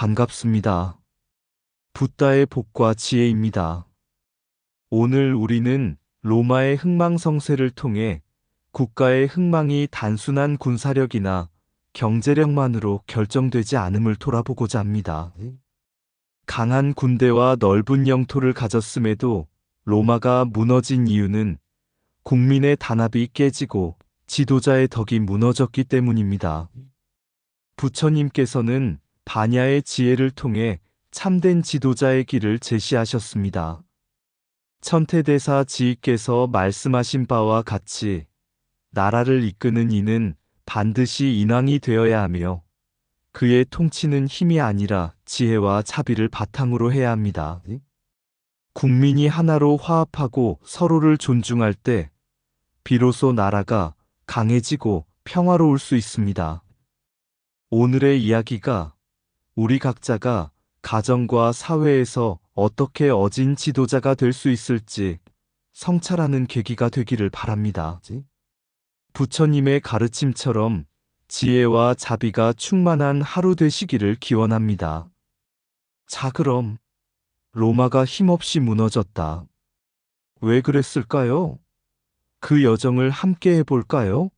반갑습니다. 붓다의 복과 지혜입니다. 오늘 우리는 로마의 흥망성쇠를 통해 국가의 흥망이 단순한 군사력이나 경제력만으로 결정되지 않음을 돌아보고자 합니다. 강한 군대와 넓은 영토를 가졌음에도 로마가 무너진 이유는 국민의 단합이 깨지고 지도자의 덕이 무너졌기 때문입니다. 부처님께서는 반야의 지혜를 통해 참된 지도자의 길을 제시하셨습니다. 천태대사 지희께서 말씀하신 바와 같이 나라를 이끄는 이는 반드시 인왕이 되어야 하며 그의 통치는 힘이 아니라 지혜와 자비를 바탕으로 해야 합니다. 국민이 하나로 화합하고 서로를 존중할 때 비로소 나라가 강해지고 평화로울 수 있습니다. 오늘의 이야기가 우리 각자가 가정과 사회에서 어떻게 어진 지도자가 될 수 있을지 성찰하는 계기가 되기를 바랍니다. 부처님의 가르침처럼 지혜와 자비가 충만한 하루 되시기를 기원합니다. 자, 그럼 로마가 힘없이 무너졌다. 왜 그랬을까요? 그 여정을 함께 해볼까요?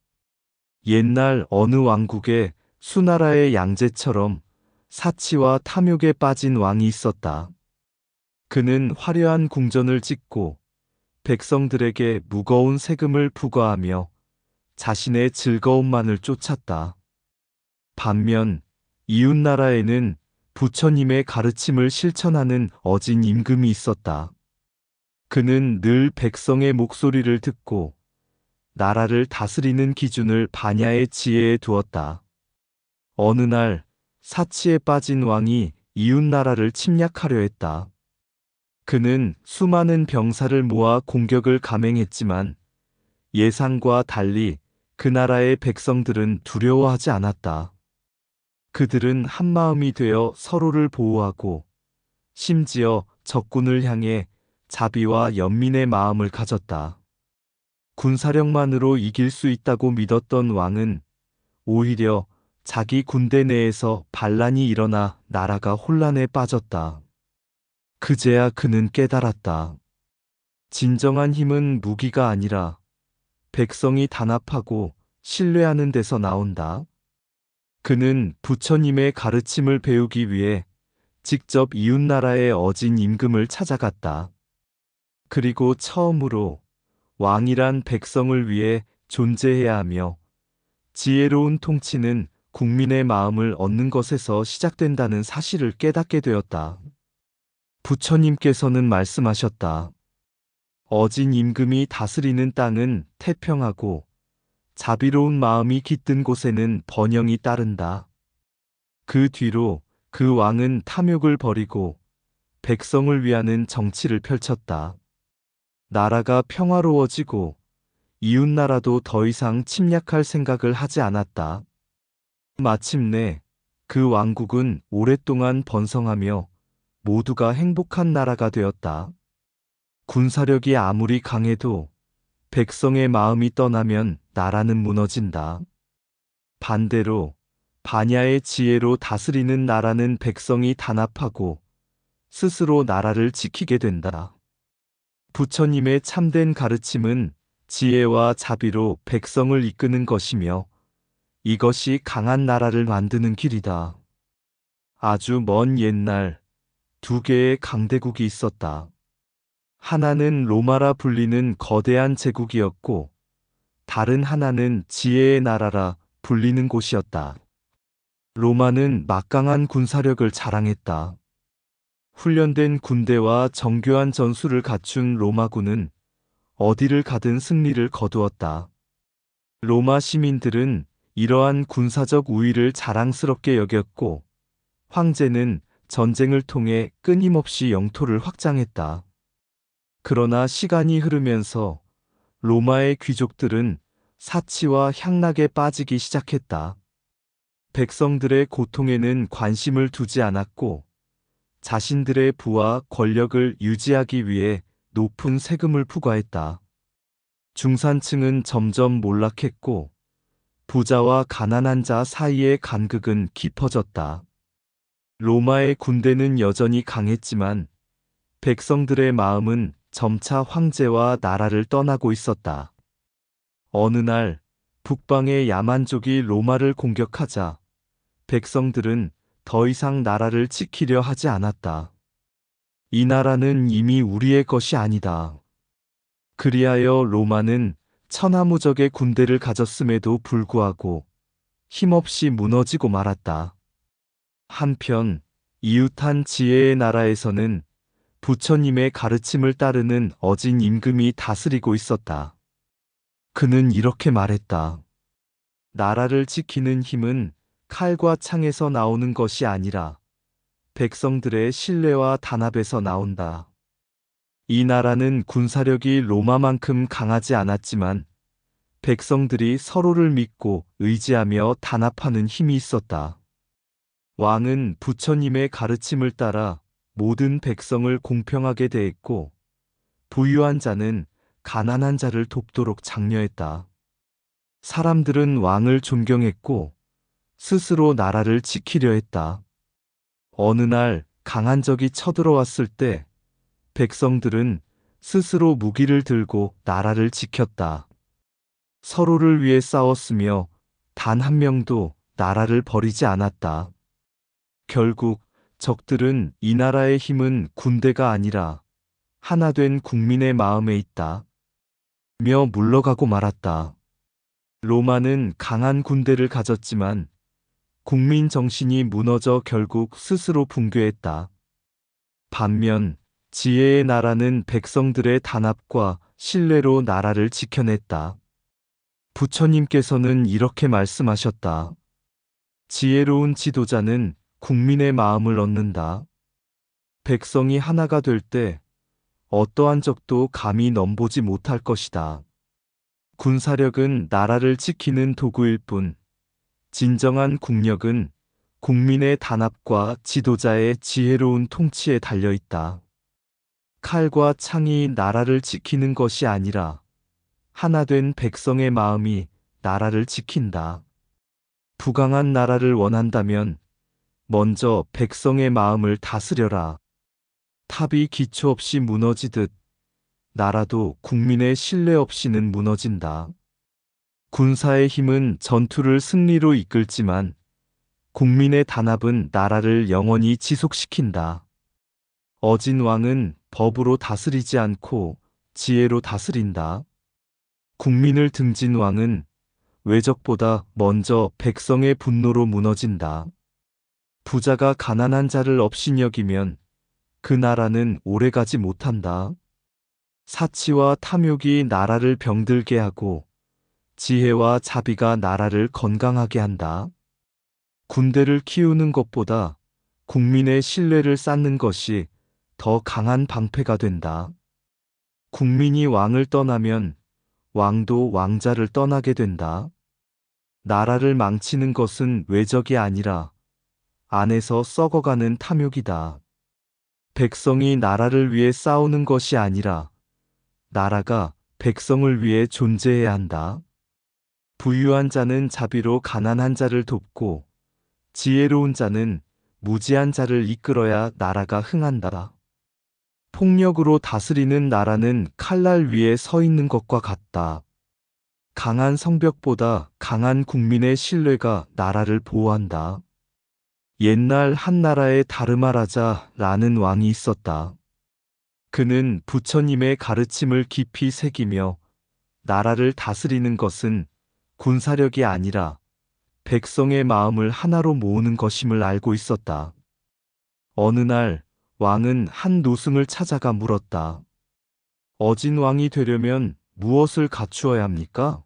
옛날 어느 왕국에 수나라의 양제처럼 사치와 탐욕에 빠진 왕이 있었다. 그는 화려한 궁전을 짓고 백성들에게 무거운 세금을 부과하며 자신의 즐거움만을 쫓았다. 반면 이웃나라에는 부처님의 가르침을 실천하는 어진 임금이 있었다. 그는 늘 백성의 목소리를 듣고 나라를 다스리는 기준을 반야의 지혜에 두었다. 어느 날 사치에 빠진 왕이 이웃나라를 침략하려 했다. 그는 수많은 병사를 모아 공격을 감행했지만 예상과 달리 그 나라의 백성들은 두려워하지 않았다. 그들은 한마음이 되어 서로를 보호하고 심지어 적군을 향해 자비와 연민의 마음을 가졌다. 군사력만으로 이길 수 있다고 믿었던 왕은 오히려 자기 군대 내에서 반란이 일어나 나라가 혼란에 빠졌다. 그제야 그는 깨달았다. 진정한 힘은 무기가 아니라 백성이 단합하고 신뢰하는 데서 나온다. 그는 부처님의 가르침을 배우기 위해 직접 이웃나라의 어진 임금을 찾아갔다. 그리고 처음으로 왕이란 백성을 위해 존재해야 하며 지혜로운 통치는 국민의 마음을 얻는 것에서 시작된다는 사실을 깨닫게 되었다. 부처님께서는 말씀하셨다. 어진 임금이 다스리는 땅은 태평하고 자비로운 마음이 깃든 곳에는 번영이 따른다. 그 뒤로 그 왕은 탐욕을 버리고 백성을 위하는 정치를 펼쳤다. 나라가 평화로워지고 이웃나라도 더 이상 침략할 생각을 하지 않았다. 마침내 그 왕국은 오랫동안 번성하며 모두가 행복한 나라가 되었다. 군사력이 아무리 강해도 백성의 마음이 떠나면 나라는 무너진다. 반대로 반야의 지혜로 다스리는 나라는 백성이 단합하고 스스로 나라를 지키게 된다. 부처님의 참된 가르침은 지혜와 자비로 백성을 이끄는 것이며 이것이 강한 나라를 만드는 길이다. 아주 먼 옛날 두 개의 강대국이 있었다. 하나는 로마라 불리는 거대한 제국이었고 다른 하나는 지혜의 나라라 불리는 곳이었다. 로마는 막강한 군사력을 자랑했다. 훈련된 군대와 정교한 전술을 갖춘 로마군은 어디를 가든 승리를 거두었다. 로마 시민들은 이러한 군사적 우위를 자랑스럽게 여겼고 황제는 전쟁을 통해 끊임없이 영토를 확장했다. 그러나 시간이 흐르면서 로마의 귀족들은 사치와 향락에 빠지기 시작했다. 백성들의 고통에는 관심을 두지 않았고 자신들의 부와 권력을 유지하기 위해 높은 세금을 부과했다. 중산층은 점점 몰락했고 부자와 가난한 자 사이의 간극은 깊어졌다. 로마의 군대는 여전히 강했지만 백성들의 마음은 점차 황제와 나라를 떠나고 있었다. 어느 날 북방의 야만족이 로마를 공격하자 백성들은 더 이상 나라를 지키려 하지 않았다. 이 나라는 이미 우리의 것이 아니다. 그리하여 로마는 천하무적의 군대를 가졌음에도 불구하고 힘없이 무너지고 말았다. 한편 이웃한 지혜의 나라에서는 부처님의 가르침을 따르는 어진 임금이 다스리고 있었다. 그는 이렇게 말했다. 나라를 지키는 힘은 칼과 창에서 나오는 것이 아니라 백성들의 신뢰와 단합에서 나온다. 이 나라는 군사력이 로마만큼 강하지 않았지만 백성들이 서로를 믿고 의지하며 단합하는 힘이 있었다. 왕은 부처님의 가르침을 따라 모든 백성을 공평하게 대했고 부유한 자는 가난한 자를 돕도록 장려했다. 사람들은 왕을 존경했고 스스로 나라를 지키려 했다. 어느 날 강한 적이 쳐들어왔을 때 백성들은 스스로 무기를 들고 나라를 지켰다. 서로를 위해 싸웠으며 단 한 명도 나라를 버리지 않았다. 결국 적들은 이 나라의 힘은 군대가 아니라 하나 된 국민의 마음에 있다. 며 물러가고 말았다. 로마는 강한 군대를 가졌지만 국민 정신이 무너져 결국 스스로 붕괴했다. 반면 지혜의 나라는 백성들의 단합과 신뢰로 나라를 지켜냈다. 부처님께서는 이렇게 말씀하셨다. 지혜로운 지도자는 국민의 마음을 얻는다. 백성이 하나가 될 때 어떠한 적도 감히 넘보지 못할 것이다. 군사력은 나라를 지키는 도구일 뿐, 진정한 국력은 국민의 단합과 지도자의 지혜로운 통치에 달려 있다. 칼과 창이 나라를 지키는 것이 아니라 하나 된 백성의 마음이 나라를 지킨다. 부강한 나라를 원한다면 먼저 백성의 마음을 다스려라. 탑이 기초 없이 무너지듯 나라도 국민의 신뢰 없이는 무너진다. 군사의 힘은 전투를 승리로 이끌지만 국민의 단합은 나라를 영원히 지속시킨다. 어진 왕은 법으로 다스리지 않고 지혜로 다스린다. 국민을 등진 왕은 외적보다 먼저 백성의 분노로 무너진다. 부자가 가난한 자를 업신여기면 그 나라는 오래가지 못한다. 사치와 탐욕이 나라를 병들게 하고 지혜와 자비가 나라를 건강하게 한다. 군대를 키우는 것보다 국민의 신뢰를 쌓는 것이 더 강한 방패가 된다. 국민이 왕을 떠나면 왕도 왕자를 떠나게 된다. 나라를 망치는 것은 외적이 아니라 안에서 썩어가는 탐욕이다. 백성이 나라를 위해 싸우는 것이 아니라 나라가 백성을 위해 존재해야 한다. 부유한 자는 자비로 가난한 자를 돕고 지혜로운 자는 무지한 자를 이끌어야 나라가 흥한다. 폭력으로 다스리는 나라는 칼날 위에 서 있는 것과 같다. 강한 성벽보다 강한 국민의 신뢰가 나라를 보호한다. 옛날 한 나라에 다르마라자라는 왕이 있었다. 그는 부처님의 가르침을 깊이 새기며 나라를 다스리는 것은 군사력이 아니라 백성의 마음을 하나로 모으는 것임을 알고 있었다. 어느 날 왕은 한 노승을 찾아가 물었다. 어진 왕이 되려면 무엇을 갖추어야 합니까?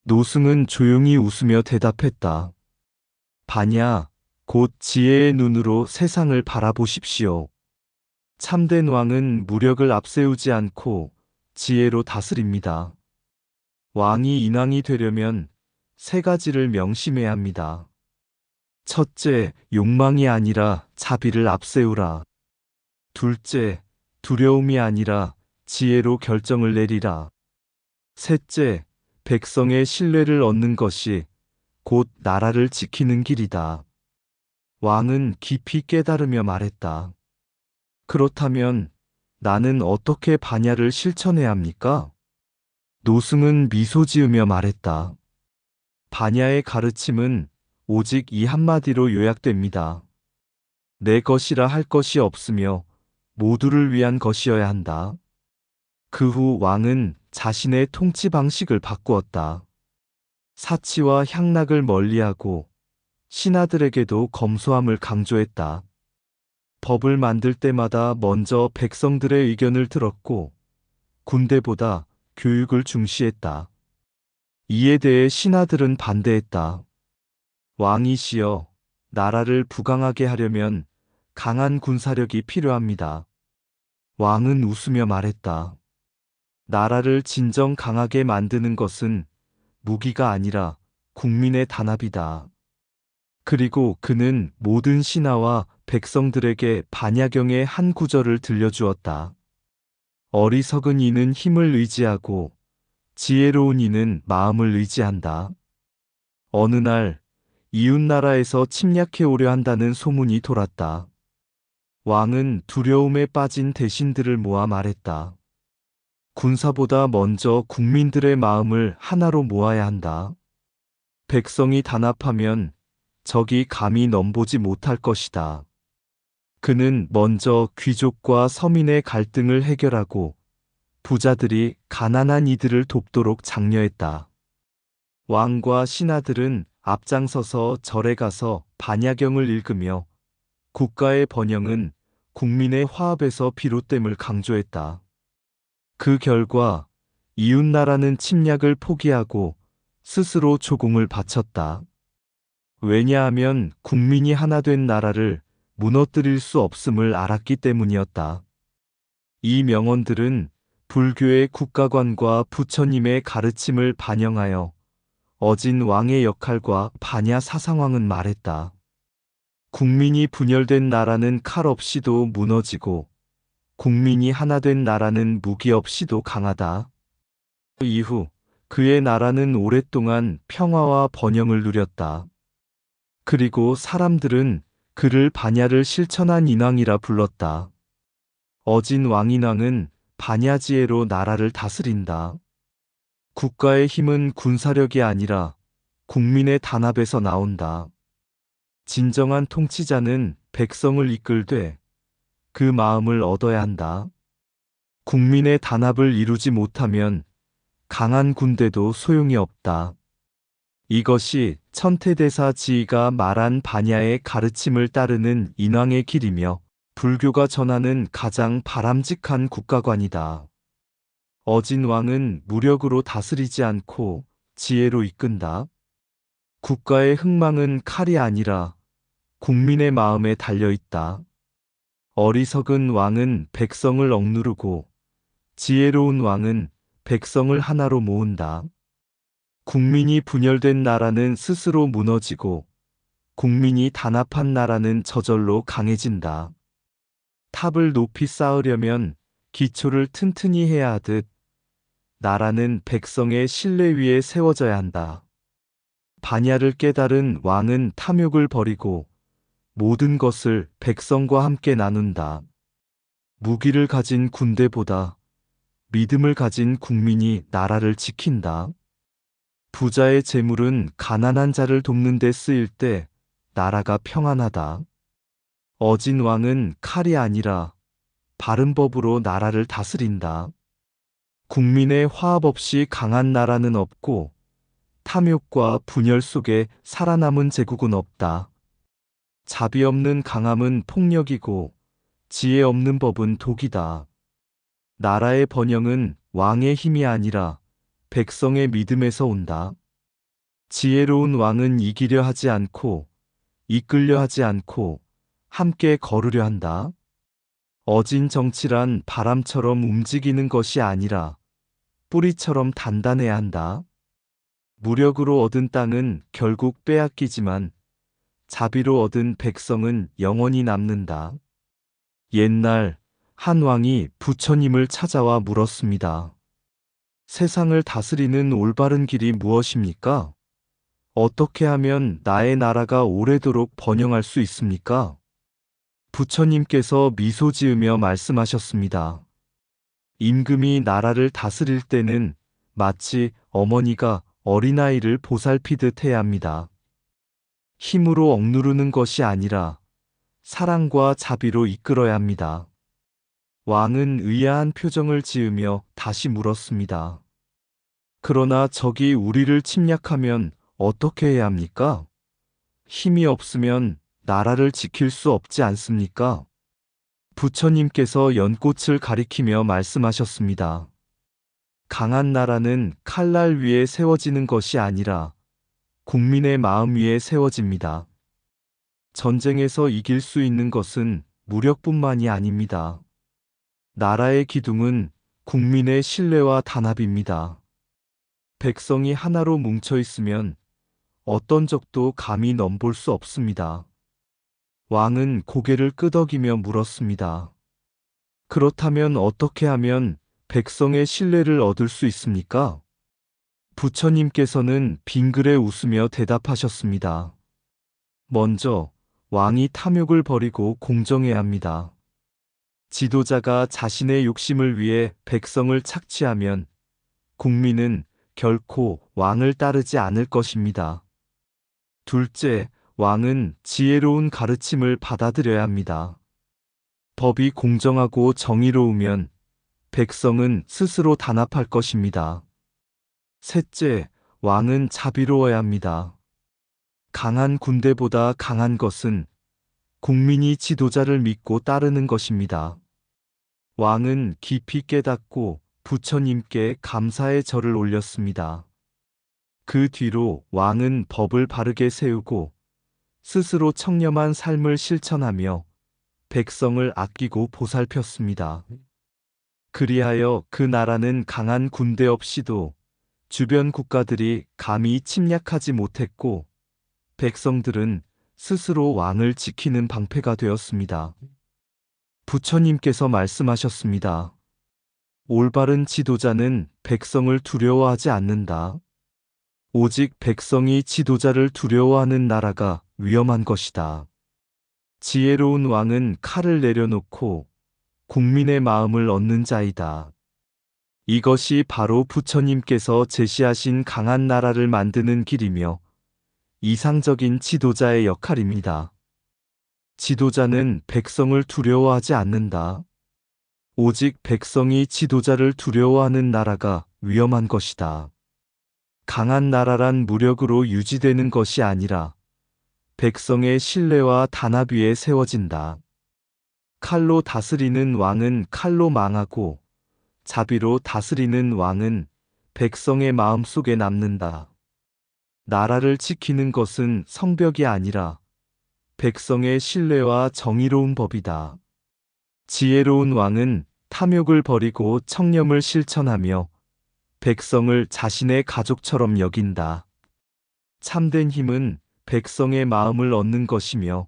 노승은 조용히 웃으며 대답했다. 반야, 곧 지혜의 눈으로 세상을 바라보십시오. 참된 왕은 무력을 앞세우지 않고 지혜로 다스립니다. 왕이 인왕이 되려면 세 가지를 명심해야 합니다. 첫째, 욕망이 아니라 자비를 앞세우라. 둘째, 두려움이 아니라 지혜로 결정을 내리라. 셋째, 백성의 신뢰를 얻는 것이 곧 나라를 지키는 길이다. 왕은 깊이 깨달으며 말했다. 그렇다면 나는 어떻게 반야를 실천해야 합니까? 노승은 미소 지으며 말했다. 반야의 가르침은 오직 이 한마디로 요약됩니다. 내 것이라 할 것이 없으며 모두를 위한 것이어야 한다. 그 후 왕은 자신의 통치 방식을 바꾸었다. 사치와 향락을 멀리하고 신하들에게도 검소함을 강조했다. 법을 만들 때마다 먼저 백성들의 의견을 들었고 군대보다 교육을 중시했다. 이에 대해 신하들은 반대했다. 왕이시여, 나라를 부강하게 하려면 강한 군사력이 필요합니다. 왕은 웃으며 말했다. 나라를 진정 강하게 만드는 것은 무기가 아니라 국민의 단합이다. 그리고 그는 모든 신하와 백성들에게 반야경의 한 구절을 들려주었다. 어리석은 이는 힘을 의지하고 지혜로운 이는 마음을 의지한다. 어느 날 이웃나라에서 침략해 오려 한다는 소문이 돌았다. 왕은 두려움에 빠진 대신들을 모아 말했다. 군사보다 먼저 국민들의 마음을 하나로 모아야 한다. 백성이 단합하면 적이 감히 넘보지 못할 것이다. 그는 먼저 귀족과 서민의 갈등을 해결하고 부자들이 가난한 이들을 돕도록 장려했다. 왕과 신하들은 앞장서서 절에 가서 반야경을 읽으며 국가의 번영은 국민의 화합에서 비롯됨을 강조했다. 그 결과 이웃나라는 침략을 포기하고 스스로 조공을 바쳤다. 왜냐하면 국민이 하나 된 나라를 무너뜨릴 수 없음을 알았기 때문이었다. 이 명언들은 불교의 국가관과 부처님의 가르침을 반영하여 어진 왕의 역할과 반야 사상왕은 말했다. 국민이 분열된 나라는 칼 없이도 무너지고 국민이 하나 된 나라는 무기 없이도 강하다. 이후 그의 나라는 오랫동안 평화와 번영을 누렸다. 그리고 사람들은 그를 반야를 실천한 인왕이라 불렀다. 어진 왕인왕은 반야지혜로 나라를 다스린다. 국가의 힘은 군사력이 아니라 국민의 단합에서 나온다. 진정한 통치자는 백성을 이끌되 그 마음을 얻어야 한다. 국민의 단합을 이루지 못하면 강한 군대도 소용이 없다. 이것이 천태대사 지희가 말한 반야의 가르침을 따르는 인왕의 길이며 불교가 전하는 가장 바람직한 국가관이다. 어진 왕은 무력으로 다스리지 않고 지혜로 이끈다. 국가의 흥망은 칼이 아니라 국민의 마음에 달려있다. 어리석은 왕은 백성을 억누르고 지혜로운 왕은 백성을 하나로 모은다. 국민이 분열된 나라는 스스로 무너지고 국민이 단합한 나라는 저절로 강해진다. 탑을 높이 쌓으려면 기초를 튼튼히 해야 하듯 나라는 백성의 신뢰 위에 세워져야 한다. 반야를 깨달은 왕은 탐욕을 버리고 모든 것을 백성과 함께 나눈다. 무기를 가진 군대보다 믿음을 가진 국민이 나라를 지킨다. 부자의 재물은 가난한 자를 돕는 데 쓰일 때 나라가 평안하다. 어진 왕은 칼이 아니라 바른 법으로 나라를 다스린다. 국민의 화합 없이 강한 나라는 없고 탐욕과 분열 속에 살아남은 제국은 없다. 자비 없는 강함은 폭력이고 지혜 없는 법은 독이다. 나라의 번영은 왕의 힘이 아니라 백성의 믿음에서 온다. 지혜로운 왕은 이기려 하지 않고 이끌려 하지 않고 함께 걸으려 한다. 어진 정치란 바람처럼 움직이는 것이 아니라 뿌리처럼 단단해야 한다. 무력으로 얻은 땅은 결국 빼앗기지만 자비로 얻은 백성은 영원히 남는다. 옛날 한 왕이 부처님을 찾아와 물었습니다. 세상을 다스리는 올바른 길이 무엇입니까? 어떻게 하면 나의 나라가 오래도록 번영할 수 있습니까? 부처님께서 미소 지으며 말씀하셨습니다. 임금이 나라를 다스릴 때는 마치 어머니가 어린아이를 보살피듯 해야 합니다. 힘으로 억누르는 것이 아니라 사랑과 자비로 이끌어야 합니다. 왕은 의아한 표정을 지으며 다시 물었습니다. 그러나 적이 우리를 침략하면 어떻게 해야 합니까? 힘이 없으면 나라를 지킬 수 없지 않습니까? 부처님께서 연꽃을 가리키며 말씀하셨습니다. 강한 나라는 칼날 위에 세워지는 것이 아니라 국민의 마음 위에 세워집니다. 전쟁에서 이길 수 있는 것은 무력뿐만이 아닙니다. 나라의 기둥은 국민의 신뢰와 단합입니다. 백성이 하나로 뭉쳐 있으면 어떤 적도 감히 넘볼 수 없습니다. 왕은 고개를 끄덕이며 물었습니다. 그렇다면 어떻게 하면 백성의 신뢰를 얻을 수 있습니까? 부처님께서는 빙그레 웃으며 대답하셨습니다. 먼저 왕이 탐욕을 버리고 공정해야 합니다. 지도자가 자신의 욕심을 위해 백성을 착취하면 국민은 결코 왕을 따르지 않을 것입니다. 둘째, 왕은 지혜로운 가르침을 받아들여야 합니다. 법이 공정하고 정의로우면 백성은 스스로 단합할 것입니다. 셋째, 왕은 자비로워야 합니다. 강한 군대보다 강한 것은 국민이 지도자를 믿고 따르는 것입니다. 왕은 깊이 깨닫고 부처님께 감사의 절을 올렸습니다. 그 뒤로 왕은 법을 바르게 세우고 스스로 청렴한 삶을 실천하며 백성을 아끼고 보살폈습니다. 그리하여 그 나라는 강한 군대 없이도 주변 국가들이 감히 침략하지 못했고 백성들은 스스로 왕을 지키는 방패가 되었습니다. 부처님께서 말씀하셨습니다. 올바른 지도자는 백성을 두려워하지 않는다. 오직 백성이 지도자를 두려워하는 나라가 위험한 것이다. 지혜로운 왕은 칼을 내려놓고 국민의 마음을 얻는 자이다. 이것이 바로 부처님께서 제시하신 강한 나라를 만드는 길이며 이상적인 지도자의 역할입니다. 지도자는 백성을 두려워하지 않는다. 오직 백성이 지도자를 두려워하는 나라가 위험한 것이다. 강한 나라란 무력으로 유지되는 것이 아니라 백성의 신뢰와 단합 위에 세워진다. 칼로 다스리는 왕은 칼로 망하고 자비로 다스리는 왕은 백성의 마음 속에 남는다. 나라를 지키는 것은 성벽이 아니라 백성의 신뢰와 정의로운 법이다. 지혜로운 왕은 탐욕을 버리고 청렴을 실천하며 백성을 자신의 가족처럼 여긴다. 참된 힘은 백성의 마음을 얻는 것이며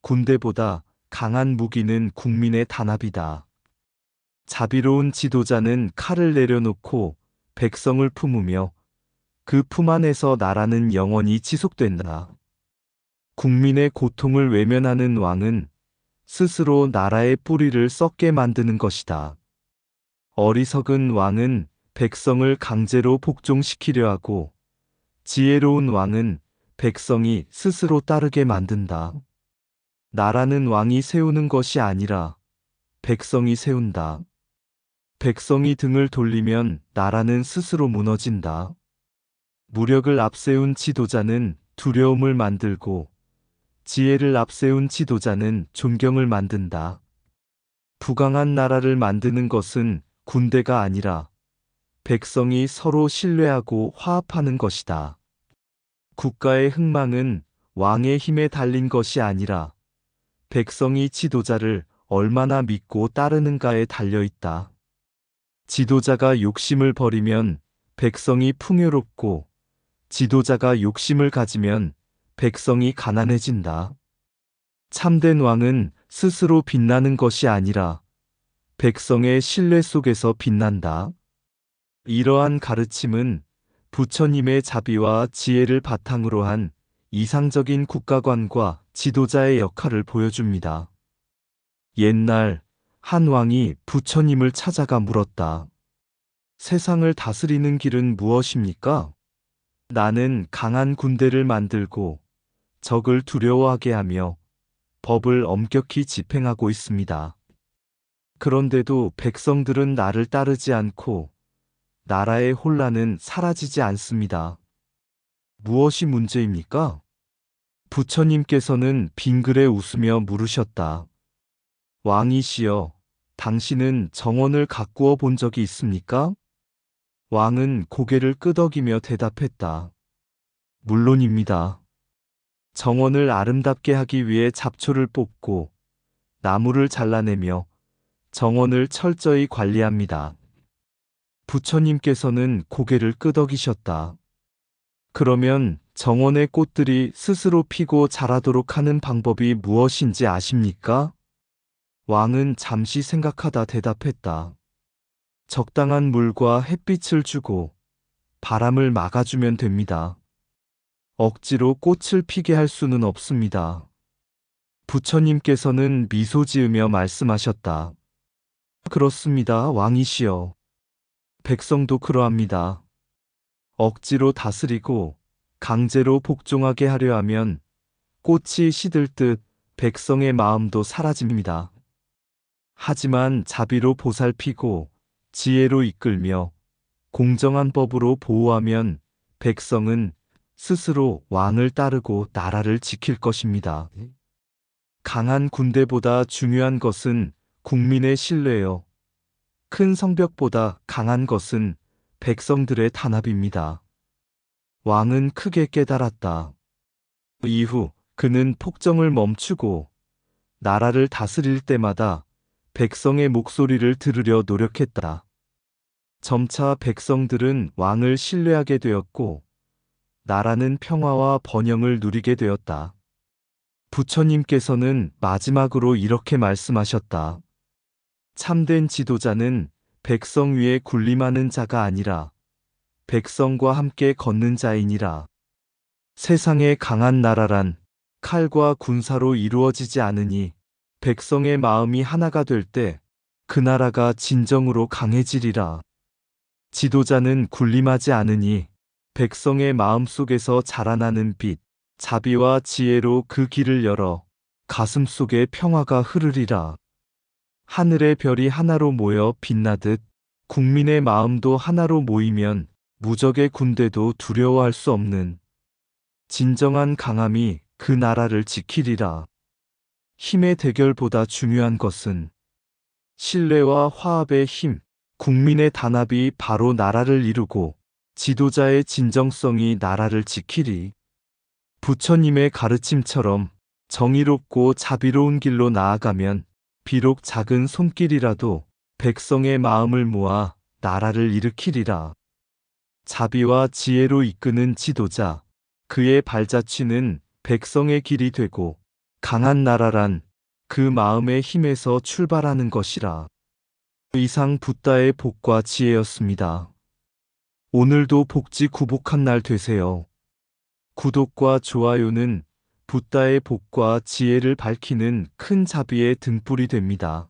군대보다 강한 무기는 국민의 단합이다. 자비로운 지도자는 칼을 내려놓고 백성을 품으며 그 품 안에서 나라는 영원히 지속된다. 국민의 고통을 외면하는 왕은 스스로 나라의 뿌리를 썩게 만드는 것이다. 어리석은 왕은 백성을 강제로 복종시키려 하고 지혜로운 왕은 백성이 스스로 따르게 만든다. 나라는 왕이 세우는 것이 아니라 백성이 세운다. 백성이 등을 돌리면 나라는 스스로 무너진다. 무력을 앞세운 지도자는 두려움을 만들고 지혜를 앞세운 지도자는 존경을 만든다. 부강한 나라를 만드는 것은 군대가 아니라 백성이 서로 신뢰하고 화합하는 것이다. 국가의 흥망은 왕의 힘에 달린 것이 아니라 백성이 지도자를 얼마나 믿고 따르는가에 달려 있다. 지도자가 욕심을 버리면 백성이 풍요롭고 지도자가 욕심을 가지면 백성이 가난해진다. 참된 왕은 스스로 빛나는 것이 아니라 백성의 신뢰 속에서 빛난다. 이러한 가르침은 부처님의 자비와 지혜를 바탕으로 한 이상적인 국가관과 지도자의 역할을 보여줍니다. 옛날 한 왕이 부처님을 찾아가 물었다. 세상을 다스리는 길은 무엇입니까? 나는 강한 군대를 만들고 적을 두려워하게 하며 법을 엄격히 집행하고 있습니다. 그런데도 백성들은 나를 따르지 않고 나라의 혼란은 사라지지 않습니다. 무엇이 문제입니까? 부처님께서는 빙그레 웃으며 물으셨다. 왕이시여, 당신은 정원을 가꾸어 본 적이 있습니까? 왕은 고개를 끄덕이며 대답했다. 물론입니다. 정원을 아름답게 하기 위해 잡초를 뽑고 나무를 잘라내며 정원을 철저히 관리합니다. 부처님께서는 고개를 끄덕이셨다. 그러면 정원의 꽃들이 스스로 피고 자라도록 하는 방법이 무엇인지 아십니까? 왕은 잠시 생각하다 대답했다. 적당한 물과 햇빛을 주고 바람을 막아주면 됩니다. 억지로 꽃을 피게 할 수는 없습니다. 부처님께서는 미소 지으며 말씀하셨다. 그렇습니다, 왕이시여. 백성도 그러합니다. 억지로 다스리고 강제로 복종하게 하려 하면 꽃이 시들 듯 백성의 마음도 사라집니다. 하지만 자비로 보살피고 지혜로 이끌며 공정한 법으로 보호하면 백성은 스스로 왕을 따르고 나라를 지킬 것입니다. 강한 군대보다 중요한 것은 국민의 신뢰요. 큰 성벽보다 강한 것은 백성들의 단합입니다. 왕은 크게 깨달았다. 이후 그는 폭정을 멈추고 나라를 다스릴 때마다 백성의 목소리를 들으려 노력했다. 점차 백성들은 왕을 신뢰하게 되었고 나라는 평화와 번영을 누리게 되었다. 부처님께서는 마지막으로 이렇게 말씀하셨다. 참된 지도자는 백성 위에 군림하는 자가 아니라 백성과 함께 걷는 자이니라. 세상에 강한 나라란 칼과 군사로 이루어지지 않으니 백성의 마음이 하나가 될 때 그 나라가 진정으로 강해지리라. 지도자는 군림하지 않으니 백성의 마음 속에서 자라나는 빛, 자비와 지혜로 그 길을 열어 가슴 속에 평화가 흐르리라. 하늘의 별이 하나로 모여 빛나듯 국민의 마음도 하나로 모이면 무적의 군대도 두려워할 수 없는 진정한 강함이 그 나라를 지키리라. 힘의 대결보다 중요한 것은 신뢰와 화합의 힘, 국민의 단합이 바로 나라를 이루고 지도자의 진정성이 나라를 지키리. 부처님의 가르침처럼 정의롭고 자비로운 길로 나아가면 비록 작은 손길이라도 백성의 마음을 모아 나라를 일으키리라. 자비와 지혜로 이끄는 지도자, 그의 발자취는 백성의 길이 되고 강한 나라란 그 마음의 힘에서 출발하는 것이라. 이상 붓다의 복과 지혜였습니다. 오늘도 복지 구복한 날 되세요. 구독과 좋아요는 붓다의 복과 지혜를 밝히는 큰 자비의 등불이 됩니다.